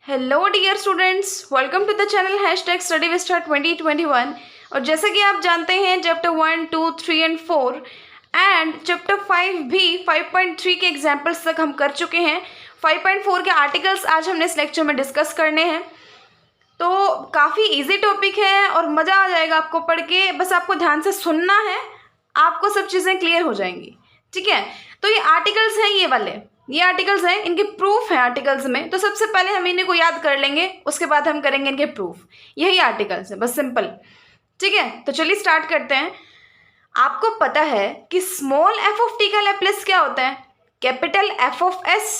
Hello dear students, welcome to the channel hashtag study vista 2021। और जैसा कि आप जानते हैं चैप्टर 1, 2, 3 एंड 4 एंड चैप्टर 5 भी 5.3 के एग्जाम्पल्स तक हम कर चुके हैं। 5.4 के आर्टिकल्स आज हमने इस लेक्चर में डिस्कस करने हैं। तो काफ़ी इजी टॉपिक है और मज़ा आ जाएगा आपको पढ़ के। बस आपको ध्यान से सुनना है, आपको सब चीज़ें क्लियर हो जाएंगी। ठीक है, तो ये आर्टिकल्स हैं, ये आर्टिकल्स हैं, इनके प्रूफ हैं आर्टिकल्स में। तो सबसे पहले हम इन्हीं को याद कर लेंगे, उसके बाद हम करेंगे इनके प्रूफ। यही आर्टिकल्स हैं, बस सिंपल। ठीक है, तो चलिए स्टार्ट करते हैं। आपको पता है कि स्मॉल एफ ऑफ टी का लैप्लेस क्या होता है? Capital F of S.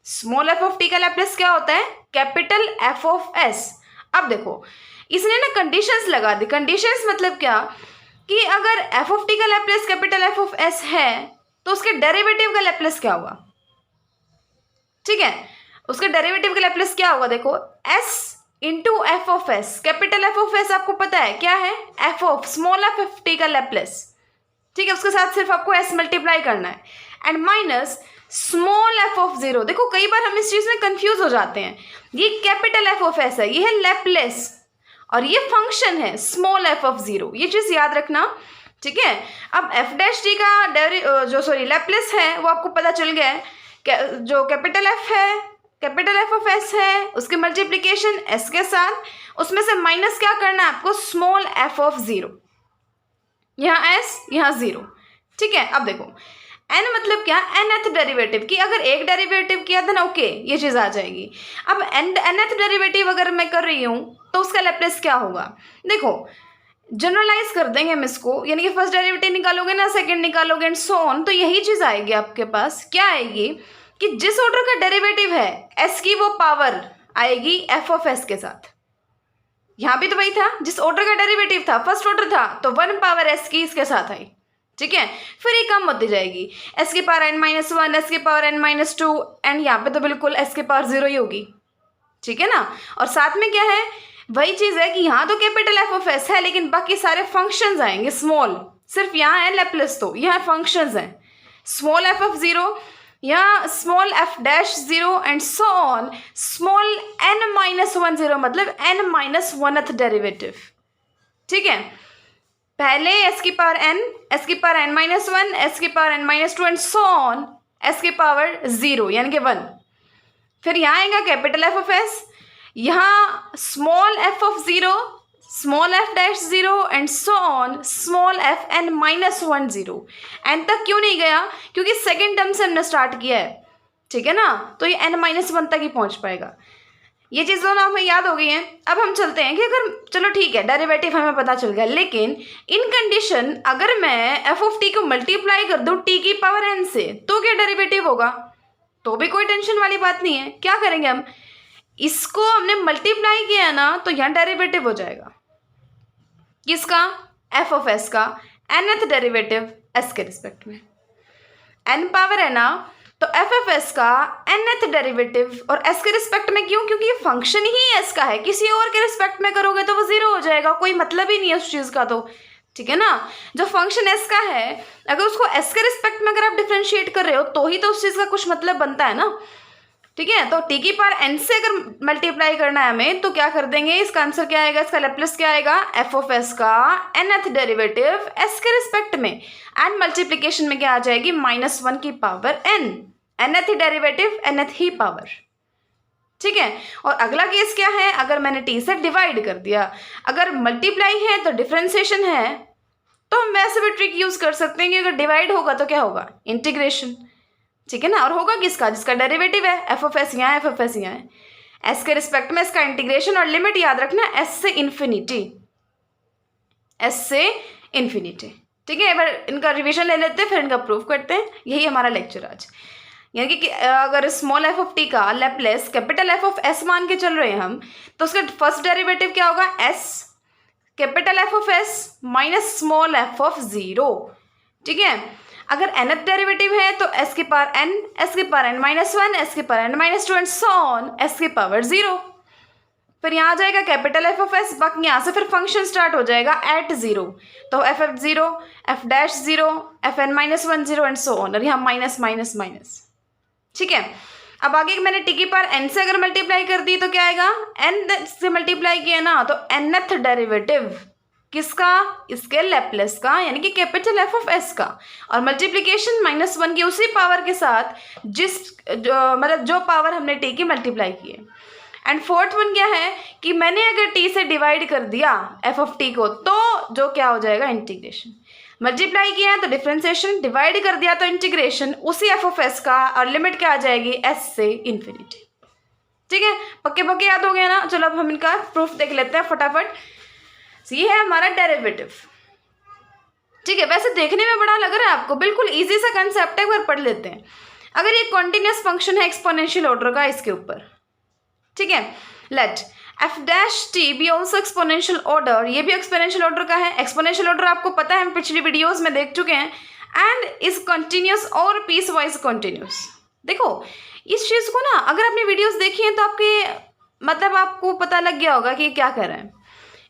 Small F of T का लैप्लेस क्या होता है? Capital F of S. अब देखो, इसने ना कंडीशंस लगा दी। कंडीशंस मतलब क्या कि अगर एफ ऑफ टी का Laplace capital F of S है तो उसके डेरिवेटिव का लैप्लेस क्या होगा? ठीक है, उसके डेरिवेटिव का लैप्लेस क्या होगा? देखो, s into F of S. Capital F of S आपको पता है क्या है? F of small F of T का लैप्लेस। ठीक है, उसके साथ सिर्फ आपको s मल्टीप्लाई करना है and minus small F of zero. देखो, कई बार हम इस चीज में कंफ्यूज हो जाते हैं। ये कैपिटल एफ ऑफ एस है, ये है लैप्लेस, और ये फंक्शन है स्मॉल एफ ऑफ जीरो। ये चीज याद रखना। ठीक है, अब एफ डैश टी का लैप्लेस है वो आपको पता चल गया है। जो कैपिटल एफ है, कैपिटल एफ ऑफ एस है, उसकी मल्टीप्लीकेशन एस के साथ, उसमें से माइनस क्या करना है आपको? Small F of zero. यहाँ एस, यहाँ जीरो। ठीक है, अब देखो, एन मतलब क्या? nth डेरिवेटिव की अगर एक डेरिवेटिव किया था ना, ओके, ये चीज आ जाएगी। अब nth डेरिवेटिव अगर मैं कर रही हूँ तो उसका लैप्लेस क्या होगा? देखो, जनरलाइज कर देंगे हम इसको, यानी कि फर्स्ट डेरिवेटिव निकालोगे ना, सेकंड निकालोगे एंड सो ऑन, तो यही चीज आएगी आपके पास। क्या आएगी कि जिस ऑर्डर का डेरिवेटिव है एस की, वो पावर आएगी एफ ऑफ एस के साथ। यहां भी तो वही था, जिस ऑर्डर का डेरिवेटिव था, फर्स्ट ऑर्डर था, तो 1 पावर एस की इसके साथ आई। ठीक है, फिर ये कम होती जाएगी, एस की पावर n माइनस 1, एस की पावर n माइनस 2, एंड यहाँ पे तो बिल्कुल एस की पावर 0 ही होगी। ठीक है ना, और साथ में क्या है? वही चीज है कि यहाँ तो कैपिटल एफ ऑफ एस है, लेकिन बाकी सारे फंक्शंस आएंगे स्मॉल। सिर्फ यहाँ है लैप्लेस, तो यहाँ फंक्शंस हैं स्मॉल एफ ऑफ जीरो, यहाँ small F dash zero and so on small n minus 1 zero, मतलब n माइनस 1th डेरिवेटिव। ठीक है, पहले एस की पावर n, एस की पावर n माइनस 1, एस की power n minus 2 and so on S की power 0 यानी कि 1। फिर यहाँ आएगा कैपिटल एफ ऑफ एस, यहाँ small F of zero, small F dash zero and so on small F n minus 1 zero. N तक क्यों नहीं गया? क्योंकि सेकेंड टर्म से हमने स्टार्ट किया है। ठीक है ना, तो ये n माइनस 1 तक ही पहुंच पाएगा। ये चीज़ दोनों हमें याद हो गई हैं। अब हम चलते हैं कि अगर, चलो ठीक है, डेरिवेटिव हमें पता चल गया, लेकिन इन कंडीशन अगर मैं एफ ऑफ टी को मल्टीप्लाई कर दूँ टी की पावर n से, तो क्या डेरिवेटिव होगा? तो भी कोई टेंशन वाली बात नहीं है। क्या करेंगे हम? इसको हमने मल्टीप्लाई किया ना, तो यहाँ डेरिवेटिव हो जाएगा किसका? एफ ऑफ एस का nth डेरिवेटिव एस के रिस्पेक्ट में। n पावर है ना, तो एफ ऑफ एस का nth डेरिवेटिव और एस के रिस्पेक्ट में। क्यों? क्योंकि ये फंक्शन ही एस का है, किसी और के रिस्पेक्ट में करोगे तो वो 0 हो जाएगा, कोई मतलब ही नहीं है उस चीज़ का। तो ठीक है ना, जो फंक्शन एस का है, अगर उसको एस के रिस्पेक्ट में अगर आप डिफ्रेंशिएट कर रहे हो तो ही तो उस चीज़ का कुछ मतलब बनता है ना। ठीक है, तो टी की पावर n से अगर मल्टीप्लाई करना है हमें, तो क्या कर देंगे? इसका आंसर क्या आएगा? इसका लैप्लेस क्या आएगा? एफ ऑफ एस का nth डेरिवेटिव एस के रिस्पेक्ट में, एंड मल्टीप्लीकेशन में क्या आ जाएगी? माइनस 1 की power n, nth derivative nth ही पावर। ठीक है, और अगला केस क्या है? अगर मैंने टी से डिवाइड कर दिया, अगर मल्टीप्लाई है तो डिफ्रेंसिएशन है, तो हम वैसे भी ट्रिक यूज कर सकते हैं कि अगर डिवाइड होगा तो क्या होगा? इंटीग्रेशन। ठीक है ना, और होगा किसका? जिसका डेरिवेटिव है एफ ऑफ एस यहाँ, एफ ऑफ एस यहाँ है, एस के रिस्पेक्ट में इसका इंटीग्रेशन, और लिमिट याद रखना एस से इन्फिनिटी, एस से इन्फिनिटी। ठीक है, एक बार इनका रिवीजन ले लेते हैं, फिर इनका प्रूफ करते हैं। यही हमारा लेक्चर आज। यानी कि अगर स्मॉल एफ ऑफ टी का Laplace capital F of S मान के चल रहे हैं हम, तो उसका फर्स्ट डेरिवेटिव क्या होगा? S capital F of S minus small F of zero. ठीक है, अगर nth डेरिवेटिव है तो s की पावर n, s की पावर n माइनस 1, s की power n minus 2 and so on s की पावर 0। फिर यहाँ आ जाएगा कैपिटल एफ ऑफ एस, बाकी यहाँ से फिर फंक्शन स्टार्ट हो जाएगा एट 0, तो F F 0, F dash 0, F n minus 1 0 and so on, और यहाँ माइनस माइनस माइनस। ठीक है, अब आगे मैंने टी की पावर n से अगर मल्टीप्लाई कर दी तो क्या आएगा, n से मल्टीप्लाई किया ना तो nth डेरिवेटिव किसका, इसके लैपलेस का, यानी कि कैपिटल एफ ऑफ एस का, और मल्टीप्लीकेशन -1 की उसी पावर के साथ मतलब जो पावर हमने टी की मल्टीप्लाई की है। एंड फोर्थ वन क्या है कि मैंने अगर टी से डिवाइड कर दिया एफ ऑफ टी को तो जो क्या हो जाएगा, इंटीग्रेशन। मल्टीप्लाई किया है तो डिफरेंशिएशन, डिवाइड कर दिया तो इंटीग्रेशन उसी एफ ऑफ एस का, और लिमिट क्या आ जाएगी, एस से इन्फिनिटी। ठीक है, पक्के पक्के याद हो गया ना। चलो अब हम इनका प्रूफ देख लेते हैं फटाफट। ये है हमारा डेरिवेटिव। ठीक है, वैसे देखने में बड़ा लग रहा है आपको, बिल्कुल इजी सा कंसेप्ट है, एक बार पढ़ लेते हैं। अगर ये कॉन्टिन्यूस फंक्शन है एक्सपोनेंशियल ऑर्डर का इसके ऊपर, ठीक है, let F dash T be also exponential order, ये भी एक्सपोनेंशियल ऑर्डर का है। एक्सपोनेंशियल ऑर्डर आपको पता है, हम पिछली वीडियोस में देख चुके हैं। एंड इज कंटिन्यूस और पीस वाइज कंटिन्यूस। देखो इस चीज़ को ना, अगर आपने वीडियोस देखी हैं तो आपके मतलब आपको पता लग गया होगा कि ये क्या कर रहे हैं।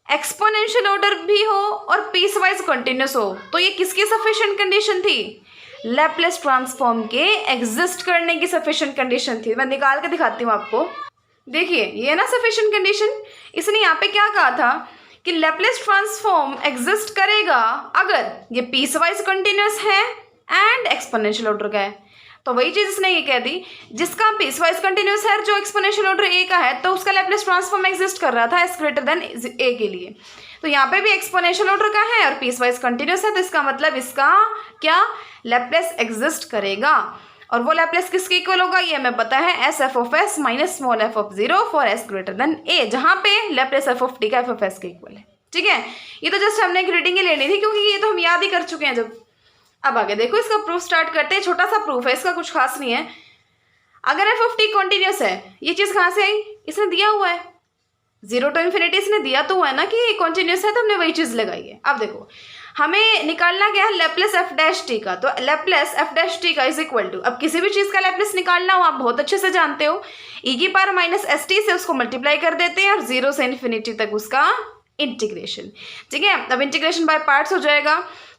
एक्सपोनेंशियल ऑर्डर भी हो और पीस वाइज कंटिन्यूस हो, तो ये किसकी सफिशिएंट कंडीशन थी, लैपलेस ट्रांसफॉर्म के एग्जिस्ट करने की सफिशिएंट कंडीशन थी। मैं निकाल के दिखाती हूँ आपको। देखिए ये ना सफिशिएंट कंडीशन, इसने यहाँ पे क्या कहा था कि लैपलेस ट्रांसफॉर्म एग्जिस्ट करेगा अगर ये पीस वाइज कंटिन्यूस है एंड एक्सपोनेंशियल ऑर्डर का है। तो वही चीज इसने ये कह दी, जिसका पीस वाइज कंटिन्यूस है जो एक्सपोनेंशियल ऑर्डर ए का है, तो उसका लैपलेस ट्रांसफॉर्म एग्जिस्ट कर रहा था एस ग्रेटर देन ए के लिए। तो यहाँ पे भी एक्सपोनेंशियल ऑर्डर का है और पीस वाइज कंटिन्यूस है, तो इसका मतलब इसका क्या, लैपलेस एग्जिस्ट करेगा। और वो लैपलेस किसके इक्वल होगा, ये हमें पता है, S F of S minus small F of 0 for S greater than A, जहाँ पे लैपलेस एफ ऑफ टी का एफ ऑफ एस के इक्वल है। ठीक है, ये तो जस्ट हमने एक रीडिंग ही लेनी थी क्योंकि ये तो हम याद ही कर चुके हैं। जब अब आगे देखो इसका प्रूफ स्टार्ट करते हैं। छोटा सा प्रूफ है, इसका कुछ खास नहीं है। अगर एफ ऑफ टी कॉन्टिन्यूस है, ये चीज़ कहाँ से आई, इसने दिया हुआ है 0 to इन्फिनिटी, इसने दिया तो हुआ है ना कि कॉन्टिन्यूस है, तो हमने वही चीज़ लगाई है। अब देखो हमें निकालना क्या है, लैपलेस एफ डैश टी का। तो लैपलेस एफ डैश टी का इज इक्वल टू, अब किसी भी चीज़ का लैपलेस निकालना हो आप बहुत अच्छे से जानते हो, ई की पावर माइनस एस टी से उसको मल्टीप्लाई कर देते हैं और 0 से इन्फिनिटी तक उसका इंटीग्रेशन। ठीक है, अब इंटीग्रेशन बाय पार्ट्स हो जाएगा।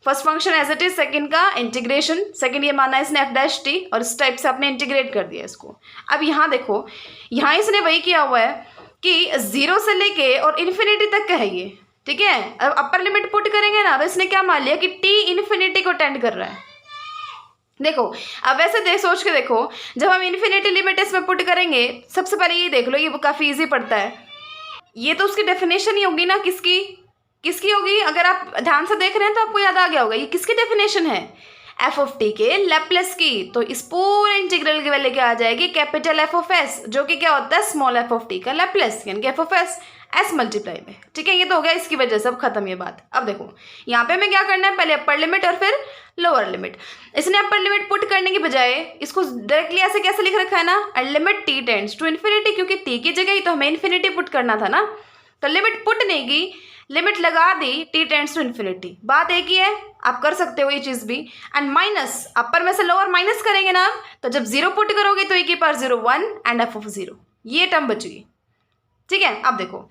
First function as it is, second का इंटीग्रेशन, सेकंड ये माना इसने एफ डैश टी और इस टाइप से आपने इंटीग्रेट कर दिया इसको। अब यहाँ देखो, यहाँ इसने वही किया हुआ है कि 0 से लेके और इन्फिनिटी तक का है ये। ठीक है, अब अपर लिमिट पुट करेंगे ना तो इसने क्या मान लिया कि टी इन्फिनिटी को टेंड कर रहा है। देखो अब वैसे सोच के देखो, जब हम इन्फिनिटी लिमिट इसमें पुट करेंगे, सबसे पहले ये देख लो, ये काफ़ी इजी पड़ता है। ये तो उसकी डेफिनेशन ही होगी ना, किसकी होगी, अगर आप ध्यान से देख रहे हैं तो आपको याद आ गया होगा ये किसकी डेफिनेशन है, एफ ऑफ टी के लैपलेस की। तो इस पूरे इंटीग्रल की वैल्यू क्या आ जाएगी, कैपिटल एफ ऑफ एस, जो कि क्या होता है स्मॉल एफ ऑफ टी का लैपलेस, यानी कि F of S S multiply में। ठीक है, ये तो हो गया इसकी वजह से, अब खत्म ये बात। अब देखो यहाँ पे हमें क्या करना है, पहले अपर लिमिट और फिर लोअर लिमिट। इसने अपर लिमिट पुट करने की बजाय इसको डायरेक्टली ऐसे कैसे लिख रखा है ना, limit T tends to infinity, क्योंकि टी की जगह ही तो हमें इन्फिनिटी पुट करना था ना, तो लिमिट पुट नहीं की, लिमिट लगा दी टी टेंड्स टू इन्फिनिटी। बात एक ही है, आप कर सकते हो ये चीज़ भी। एंड माइनस, अपर में से लोअर माइनस करेंगे ना, तो जब 0 पुट करोगे तो e की पावर 0 1 एंड एफ ऑफ 0, ये टर्म बचेगी। ठीक है, अब देखो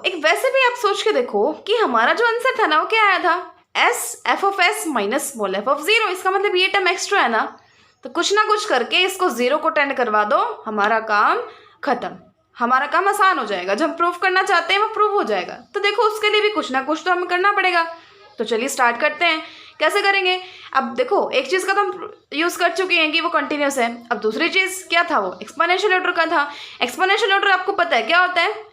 एक वैसे भी आप सोच के देखो कि हमारा जो आंसर था ना वो क्या आया था, S F of S minus small F of 0। इसका मतलब ये टर्म एक्स्ट्रा है ना, तो कुछ ना कुछ करके इसको 0 को टेंड करवा दो, हमारा काम खत्म, हमारा काम आसान हो जाएगा। जब हम प्रूफ करना चाहते हैं वो प्रूफ हो जाएगा। तो देखो उसके लिए भी कुछ ना कुछ तो हमें करना पड़ेगा। तो चलिए स्टार्ट करते हैं, कैसे करेंगे। अब देखो एक चीज़ का तो हम यूज़ कर चुके हैं कि वो कंटिन्यूस है। अब दूसरी चीज़ क्या था, वो एक्सपोनेंशियल ऑर्डर का था। एक्सपोनेंशियल ऑर्डर आपको पता है क्या होता है,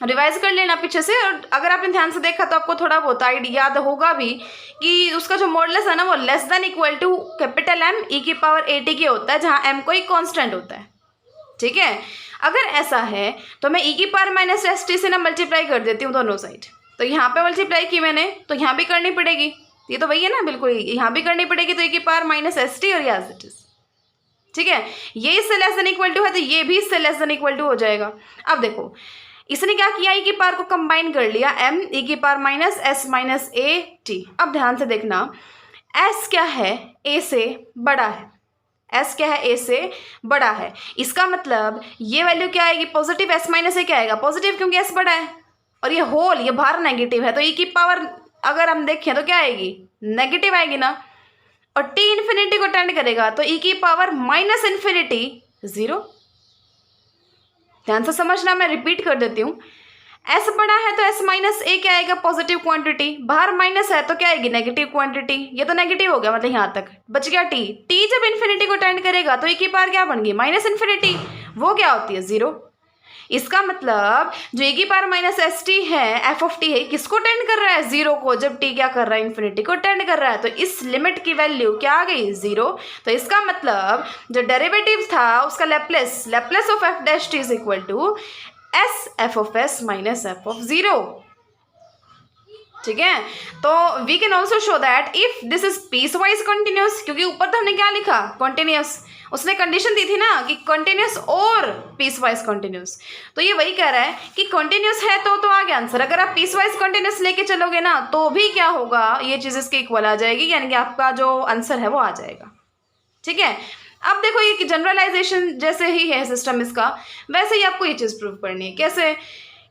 रिवाइज कर लेना पीछे से, और अगर आपने ध्यान से देखा तो आपको थोड़ा बहुत आइडिया याद होगा भी कि उसका जो मॉडुलस है ना वो less than equal to capital M E की पावर ए टी के होता है, जहाँ एम कोई कांस्टेंट होता है। ठीक है, अगर ऐसा है तो मैं ई की पावर माइनस एस टी से ना मल्टीप्लाई कर देती हूँ दोनों साइड। तो यहाँ पे मल्टीप्लाई की मैंने, तो यहाँ भी करनी पड़ेगी, ये तो वही है ना, बिल्कुल यहाँ भी करनी पड़ेगी। तो ई की पावर माइनस एस टी और ये एज इट इज। ठीक है, ये इससे लेस देन इक्वल टू है तो ये भी इससे लेस देन इक्वल टू हो जाएगा। अब देखो इसने क्या किया, ई की पावर को कंबाइन कर लिया, एम ई की power minus S minus A T. अब ध्यान से देखना, एस क्या है, ए से बड़ा है, एस क्या है, ए से बड़ा है। इसका मतलब ये वैल्यू क्या आएगी, पॉजिटिव, एस माइनस ए क्या आएगा, पॉजिटिव, क्योंकि एस बड़ा है और ये होल, ये बाहर नेगेटिव है, तो ई की पावर अगर हम देखें तो क्या आएगी, नेगेटिव आएगी ना। और t इन्फिनिटी को टेंड करेगा तो e की पावर माइनस इन्फिनिटी 0। ध्यान से समझना, मैं रिपीट कर देती हूँ। s बड़ा है तो s माइनस a क्या आएगा, पॉजिटिव क्वांटिटी। बाहर माइनस है तो क्या आएगी, नेगेटिव क्वांटिटी। ये तो नेगेटिव हो गया, मतलब यहाँ तक बच गया t। t जब इन्फिनिटी को टेंड करेगा तो e की पावर क्या बन गई, माइनस इन्फिनिटी। वो क्या होती है, 0। इसका मतलब जो e की पावर माइनस एस टी है, एफ ऑफ टी है, किसको टेंड कर रहा है, 0 को। जब t क्या कर रहा है, इन्फिनिटी को टेंड कर रहा है, तो इस लिमिट की वैल्यू क्या आ गई, 0। तो इसका मतलब जो डेरिवेटिव था उसका Laplace of F dash T is equal to S F of S minus F of 0। ठीक है, तो we can also show that if this is piecewise continuous, क्योंकि ऊपर तो हमने क्या लिखा, कॉन्टिन्यूस। उसने कंडीशन दी थी ना कि कंटिन्यूस और पीस वाइज कंटिन्यूस, तो ये वही कह रहा है कि कंटिन्यूस है तो आ गया आंसर। अगर आप पीस वाइज कंटिन्यूस लेके चलोगे ना तो भी क्या होगा, ये चीज़ इसके इक्वल आ जाएगी, यानी कि आपका जो आंसर है वो आ जाएगा। ठीक है, अब देखो ये जनरलाइजेशन जैसे ही है सिस्टम इसका, वैसे ही आपको ये चीज़ प्रूव करनी है। कैसे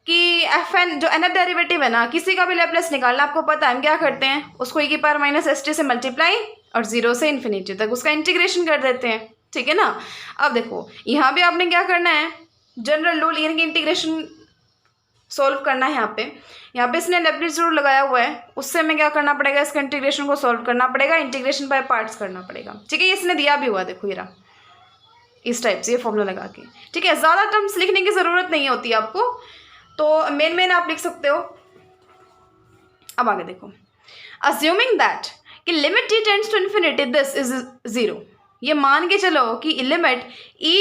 कि एफ एन जो nth डेरिवेटिव है ना, किसी का भी लैप्लेस निकालना आपको पता है, हम क्या करते हैं, उसको e की पावर माइनस एस टी से मल्टीप्लाई और 0 से इन्फिनिटी तक उसका इंटीग्रेशन कर देते हैं। ठीक है ना। अब देखो यहाँ भी आपने क्या करना है, जनरल रूल यानी कि इंटीग्रेशन सॉल्व करना है। यहाँ पे इसने लेबनिज़ रूल लगाया हुआ है, उससे हमें क्या करना पड़ेगा, इसका इंटीग्रेशन को सॉल्व करना पड़ेगा, इंटीग्रेशन बाय पार्ट्स करना पड़ेगा। ठीक है, इसने दिया भी हुआ, देखो ये रहा, इस टाइप से ये फॉर्मूला लगा के। ठीक है, ज़्यादा टर्म्स लिखने की ज़रूरत नहीं होती आपको, तो मेन आप लिख सकते हो। अब आगे देखो, अज्यूमिंग दैट कि limit t tends to infinity this is 0, ये मान के चलो कि लिमिट e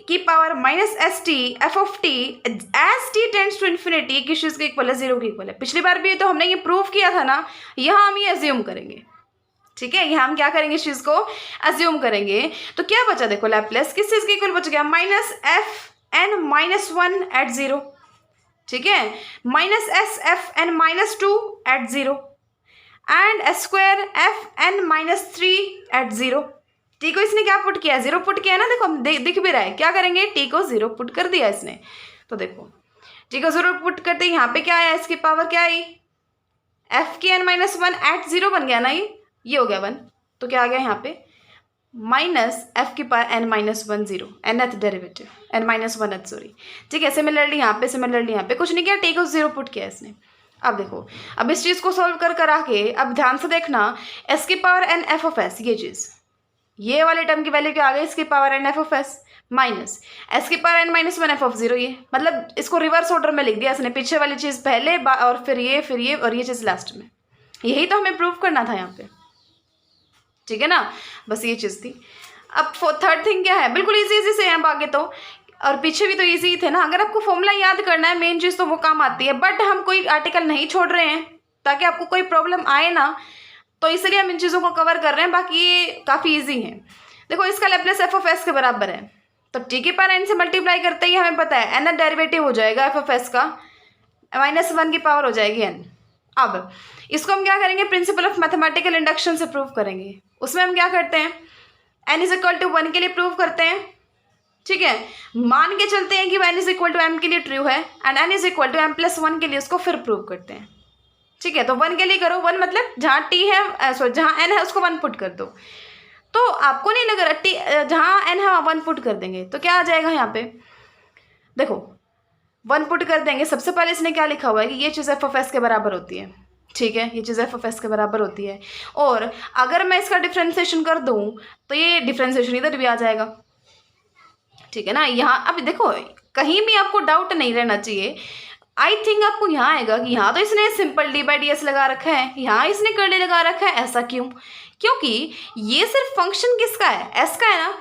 की power minus S T F of T as T tends to infinity किस चीज़ के इक्वल है, 0 के इक्वल है। पिछली बार भी तो हमने ये प्रूव किया था ना, यहाँ हम ये अज्यूम करेंगे। ठीक है, यहाँ हम क्या करेंगे, इस चीज़ को अज्यूम करेंगे। तो क्या बचा, देखो लैप्लेस किस चीज़ के इक्वल बच गया, minus F N minus 1 at 0। ठीक है, minus S F N minus 2 at 0 and S square F N minus 3 at 0। T को इसने क्या पुट किया, 0 पुट किया है ना, देखो दिख भी रहा है। क्या करेंगे, टी को 0 पुट कर दिया इसने, तो देखो टी को 0 पुट करते यहाँ पे क्या आया, इसकी पावर क्या आई, एफ की एन माइनस 1 एट 0 बन गया ना, ये हो गया 1। तो क्या आ गया यहाँ पे, माइनस एफ की power N minus 1 0 nth derivative N minus 1th, sorry. ठीक है, सिमिलरली यहाँ पे कुछ नहीं किया, टी को 0 पुट किया इसने। अब देखो, अब इस चीज़ को सॉल्व कर आके अब ध्यान से देखना, एस की power N F of S, ये चीज़, ये वाले टर्म की वैल्यू क्या आ गई, इसकी power N F of S minus S की power N minus 1 F of 0। ये मतलब इसको रिवर्स ऑर्डर में लिख दिया इसने, पीछे वाली चीज़ पहले और फिर ये और ये चीज़ लास्ट में। यही तो हमें प्रूव करना था यहाँ पे। ठीक है ना, बस ये चीज़ थी। अब थर्ड थिंग क्या है, बिल्कुल इजी से हैं आगे तो, और पीछे भी तो इजी थे ना। अगर आपको फॉर्मूला याद करना है, मेन चीज़ तो वो काम आती है, बट हम कोई आर्टिकल नहीं छोड़ रहे हैं ताकि आपको कोई प्रॉब्लम आए ना, तो इसलिए हम इन चीज़ों को कवर कर रहे हैं। बाकी ये काफ़ी ईजी है। देखो इसका लैप्लेस एफ ऑफ एस के बराबर है, तो टी की पावर एन से मल्टीप्लाई करते ही हमें पता है एन डेरिवेटिव हो जाएगा एफ ऑफ एस का, माइनस 1 की पावर हो जाएगी एन। अब इसको हम क्या करेंगे, प्रिंसिपल ऑफ मैथमेटिकल इंडक्शन से प्रूव करेंगे। उसमें हम क्या करते हैं, n इज इक्वल टू 1 के लिए प्रूव करते हैं। ठीक है, मान के चलते हैं कि n is equal to m के लिए ट्रू है, and n is equal to m plus 1 के लिए उसको फिर प्रूव करते हैं। ठीक है, तो 1 के लिए करो, 1 मतलब जहाँ t है, सॉरी जहाँ n है उसको 1 पुट कर दो। तो आपको नहीं लग रहा t जहाँ n है वहाँ 1 पुट कर देंगे तो क्या आ जाएगा, यहाँ पे देखो 1 पुट कर देंगे। सबसे पहले इसने क्या लिखा हुआ है कि ये चीज़ एफ ऑफ एस के बराबर होती है। ठीक है, ये चीज़ एफ ऑफ एस के बराबर होती है, और अगर मैं इसका डिफ्रेंसिएशन कर दूं तो ये डिफ्रेंसिएशन इधर भी आ जाएगा। ठीक है ना, यहाँ अब देखो कहीं भी आपको डाउट नहीं रहना चाहिए। आई थिंक आपको यहाँ आएगा कि यहाँ तो इसने simple D by D S लगा रखा है, यहाँ इसने कर्ली लगा रखा है, ऐसा क्यों? क्योंकि ये सिर्फ फंक्शन किसका है, एस का है ना,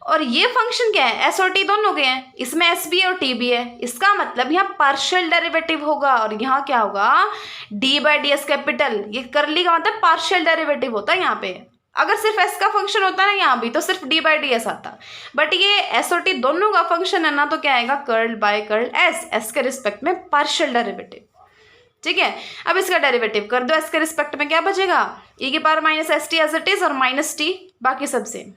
और ये फंक्शन क्या है, एस और टी दोनों के हैं, इसमें एस भी है और टी भी है। इसका मतलब यहाँ पार्शियल डेरिवेटिव होगा, और यहाँ क्या होगा, D by D S capital. ये करली का मतलब पार्शियल डेरिवेटिव होता है यहाँ पे। अगर सिर्फ एस का फंक्शन होता है ना, यहाँ भी तो सिर्फ डी बाई डी एस आता, बट ये एस और टी दोनों का फंक्शन है ना, तो क्या आएगा, curl by curl S, S के रिस्पेक्ट में पार्शियल डेरिवेटिव। ठीक है, अब इसका डेरिवेटिव कर दो, एस के रिस्पेक्ट में क्या बचेगा, ई की power minus S T as it is और माइनस टी, बाकी सब सेम।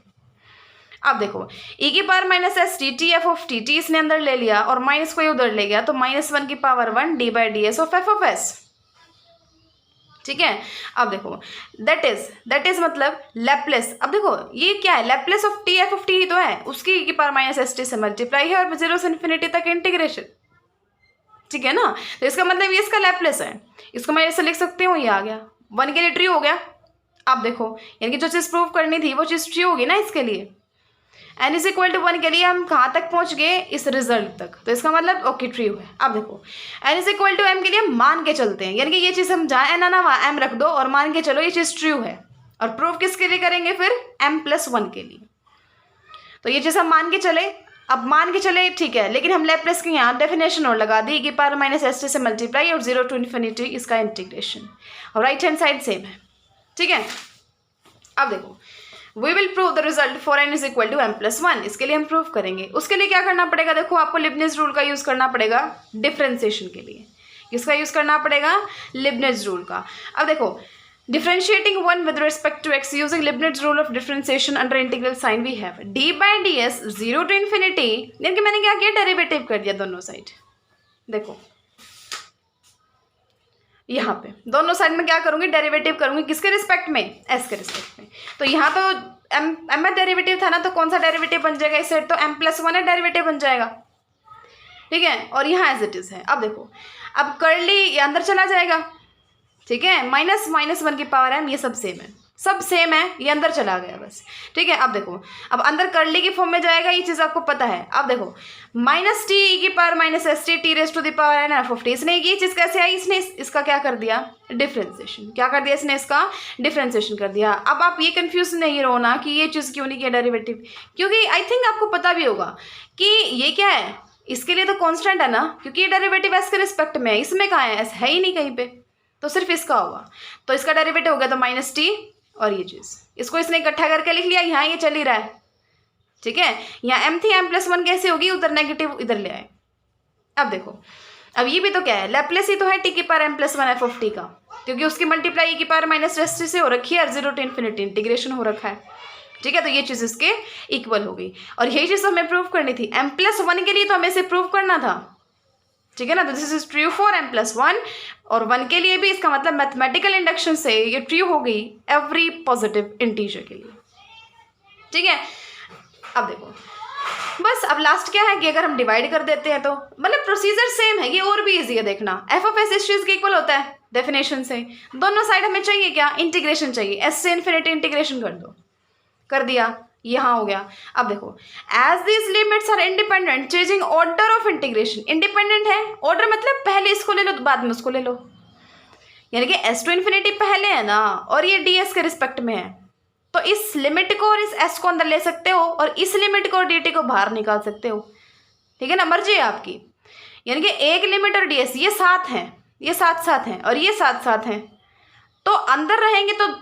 अब देखो ई की power minus S T, T F of T, T इसने अंदर ले लिया और माइनस को उधर ले गया, तो माइनस 1 की power 1 D by D S of F of S. ठीक है। अब देखो दैट इज मतलब लैपलेस। अब देखो ये क्या है, Laplace of T F of T ही तो है, उसकी ई की पावर माइनस एस टी से मल्टीप्लाई है और 0 से इन्फिनिटी तक इंटीग्रेशन, ठीक है ना। तो इसका मतलब ये इसका लैपलेस है, इसको मैं ऐसे लिख सकती हूँ, ये आ गया 1 के लिए ट्रू हो गया। अब देखो यानी कि जो चीज़ प्रूव करनी थी वो चीज़ ट्रू होगी ना इसके लिए। n इज इक्वल टू 1 के लिए हम कहाँ तक पहुँच गए, इस रिजल्ट तक, तो इसका मतलब ओके ट्रू है। अब देखो n is equal to m के लिए हम मान के चलते हैं, यानी कि ये चीज़ हम जहाँ n आना वहाँ m रख दो और मान के चलो ये चीज़ ट्रू है। और प्रूफ किसके लिए करेंगे फिर, m+1 के लिए। तो ये चीज़ हम मान के चले, अब मान के चले ठीक है, लेकिन हम लैपलेस की यहाँ डेफिनेशन और लगा दी, की पावर माइनस एस टी से मल्टीप्लाई और 0 to इन्फिनिटी इसका इंटीग्रेशन, और राइट हैंड साइड सेम है, ठीक है। अब देखो we will prove the result for n is equal to m+1, इसके लिए हम प्रूव करेंगे। उसके लिए क्या करना पड़ेगा, देखो आपको लिबनिज रूल का यूज़ करना पड़ेगा डिफ्रेंसिएशन के लिए। किसका यूज़ करना पड़ेगा, लिबनिज रूल का। अब देखो differentiating one with respect to x using Leibniz rule of differentiation under integral sign we have d/ds 0 to infinity, यानी कि मैंने क्या किया, डेरिवेटिव कर दिया दोनों साइड। देखो यहाँ पे दोनों साइड में क्या करूँगी, डेरिवेटिव करूँगी, किसके रिस्पेक्ट में, एस के रिस्पेक्ट में। तो यहाँ तो एम में डेरिवेटिव था ना, तो कौन सा डेरिवेटिव बन जाएगा इससे, तो m+1 है डेरिवेटिव बन जाएगा, ठीक है। और यहाँ एज इट इज़ है। अब देखो अब कर्ली ये अंदर चला जाएगा, ठीक है, -1 की पावर m, ये सब सेम है, सब सेम है, ये अंदर चला गया बस, ठीक है। अब देखो अब अंदर कर्ली की फॉर्म में जाएगा, ये चीज़ आपको पता है। अब देखो -t e की power minus S T T raise to the power n f of T, इसने ये चीज़ कैसे आई, इसने इसका क्या कर दिया, डिफ्रेंसिएशन, क्या कर दिया इसने, इसका डिफ्रेंसिएशन कर दिया। अब आप ये कंफ्यूज नहीं रहो ना कि ये चीज़ क्यों नहीं किया डेरिवेटिव, क्योंकि आई थिंक आपको पता भी होगा कि ये क्या है, इसके लिए तो कॉन्स्टेंट है ना, क्योंकि ये डेरिवेटिव एस के रिस्पेक्ट में है, इसमें कहाँ है, एस है ही नहीं कहीं पे, तो सिर्फ इसका होगा, तो इसका डेरिवेटिव हो गया तो -t, और ये चीज़ इसको इसने इकट्ठा करके लिख लिया, यहाँ ये चल ही रहा है, ठीक है। यहाँ m थी, m+1 कैसे होगी, उधर नेगेटिव इधर ले आए। अब देखो अब ये भी तो क्या है, लैपलेस ही तो है t की power m+1 f of t का, क्योंकि उसकी मल्टीप्लाई की पावर माइनस एस टी से हो रखी है और 0 to इन्फिनिटी इंटीग्रेशन हो रखा है, ठीक है। तो ये चीज़ इसके इक्वल हो गई, और यही चीज़ हमें प्रूव करनी थी, m+1 के लिए तो हमें इसे प्रूव करना था, ठीक है ना। तो this is true for m+1, और 1 के लिए भी, इसका मतलब मैथमेटिकल इंडक्शन से ये ट्रू हो गई एवरी पॉजिटिव इंटीजर के लिए, ठीक है। अब देखो बस अब लास्ट क्या है कि अगर हम डिवाइड कर देते हैं तो मतलब प्रोसीजर सेम है, ये और भी इजी है देखना। f ऑफ s इस चीज़ के इक्वल होता है डेफिनेशन से, दोनों साइड हमें चाहिए क्या, इंटीग्रेशन चाहिए, s से इन्फिनिटी इंटीग्रेशन कर दो, कर दिया, यहाँ हो गया। अब देखो as this limits are independent changing order of integration, independent है, ऑर्डर मतलब पहले इसको ले लो तो बाद में उसको ले लो, यानी कि s टू इन्फिनिटी पहले है ना, और ये ds के रिस्पेक्ट में है, तो इस लिमिट को और इस s को अंदर ले सकते हो, और इस लिमिट को और dt को बाहर निकाल सकते हो, ठीक है ना, मर्जी है आपकी। यानी कि एक लिमिट और ds ये साथ हैं, ये साथ साथ हैं, और ये साथ साथ हैं, तो अंदर रहेंगे तो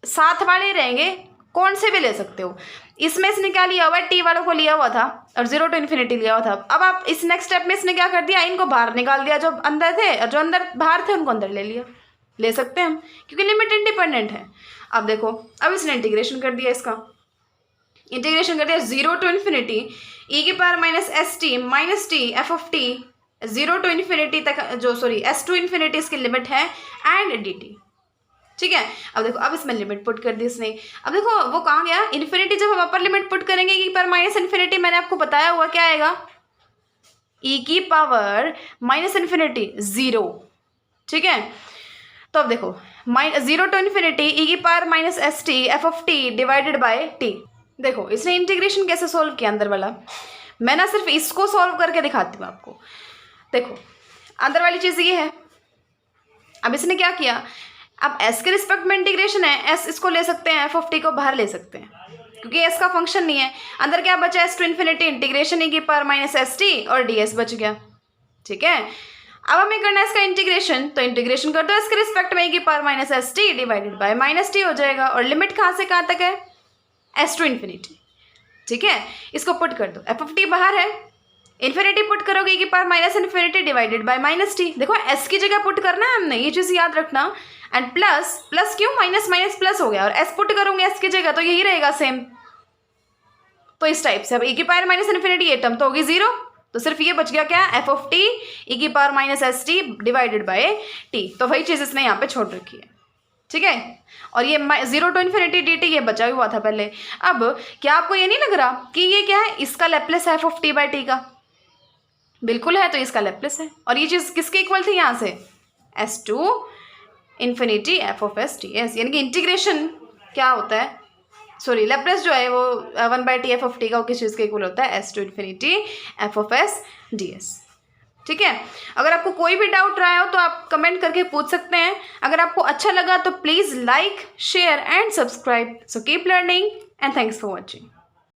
साथ वाले रहेंगे, कौन से भी ले सकते हो। इसमें इसने क्या लिया हुआ है, टी वालों को लिया हुआ था और 0 to इन्फिनिटी लिया हुआ था। अब आप इस नेक्स्ट स्टेप में इसने क्या कर दिया, इनको बाहर निकाल दिया, जो अंदर थे और जो अंदर बाहर थे उनको अंदर ले लिया, ले सकते हैं हम क्योंकि लिमिट इंडिपेंडेंट है। अब देखो अब इसने इंटीग्रेशन कर दिया, इसका इंटीग्रेशन कर दिया 0 to इन्फिनिटी ई की power minus S T minus T F of T 0 to infinity तक, जो सॉरी s टू इन्फिनिटी इसकी लिमिट है, एंड डी टी, ठीक है। अब देखो अब इसमें लिमिट पुट कर दी इसने। अब देखो वो कहाँ गया, इन्फिनिटी जब हम अपर लिमिट पुट करेंगे ई पर माइनस इन्फिनिटी, मैंने आपको बताया हुआ क्या आएगा, ई की पावर माइनस इन्फिनिटी 0, ठीक है। तो अब देखो 0 to इन्फिनिटी ई की power minus S T F of T divided by T. देखो इसने इंटीग्रेशन कैसे सोल्व किया अंदर वाला, मैं ना सिर्फ इसको सॉल्व करके दिखाती हूँ आपको। देखो अंदर वाली चीज़ ये है, अब इसने क्या किया, अब s के रिस्पेक्ट में इंटीग्रेशन है, s इसको ले सकते हैं, f ऑफ t को बाहर ले सकते हैं क्योंकि s का फंक्शन नहीं है। अंदर क्या बचा, s to infinity integration E की पावर माइनस एस टी और ds बच गया, ठीक है। अब हमें करना है इसका इंटीग्रेशन, तो इंटीग्रेशन कर दो इसके रिस्पेक्ट में ई की power minus S T divided by minus T हो जाएगा, और लिमिट कहाँ से कहाँ तक है, s टू इन्फिनिटी, ठीक है। इसको पुट कर दो, f ऑफ t बाहर है, इन्फिनिटी पुट करोगे ई की power minus infinity divided by minus T. देखो s की जगह पुट करना है हमने, ये चीज़ याद रखना, एंड प्लस प्लस क्यों, माइनस माइनस प्लस हो गया, और s पुट करूंगे s की जगह तो यही रहेगा सेम। तो इस टाइप से अब ई की पावर माइनस इन्फिनिटी ये टर्म तो होगी 0, तो सिर्फ ये बच गया क्या, f ऑफ t ई की power minus S T divided by t, तो वही चीज़ इसने यहाँ पे छोड़ रखी है। ठीक है। और ये 0 to इन्फिनिटी डी टी ये बचा हुआ था पहले। अब क्या आपको ये नहीं लग रहा कि ये क्या है, इसका लैप्लेस है f(t/t) का? बिल्कुल है, तो इसका लैप्लेस है। और ये चीज़ किसके इक्वल थी यहाँ से, s to इन्फिनिटी f(s)t(s), यानी कि इंटीग्रेशन क्या होता है, सॉरी लैप्लेस जो है वो 1/t f(t) का किस चीज़ के इक्वल होता है, s to इन्फिनिटी f(s)ds। ठीक है। अगर आपको कोई भी डाउट रहा हो तो आप कमेंट करके पूछ सकते हैं। अगर आपको अच्छा लगा तो please like, share and subscribe. So keep learning and thanks for watching.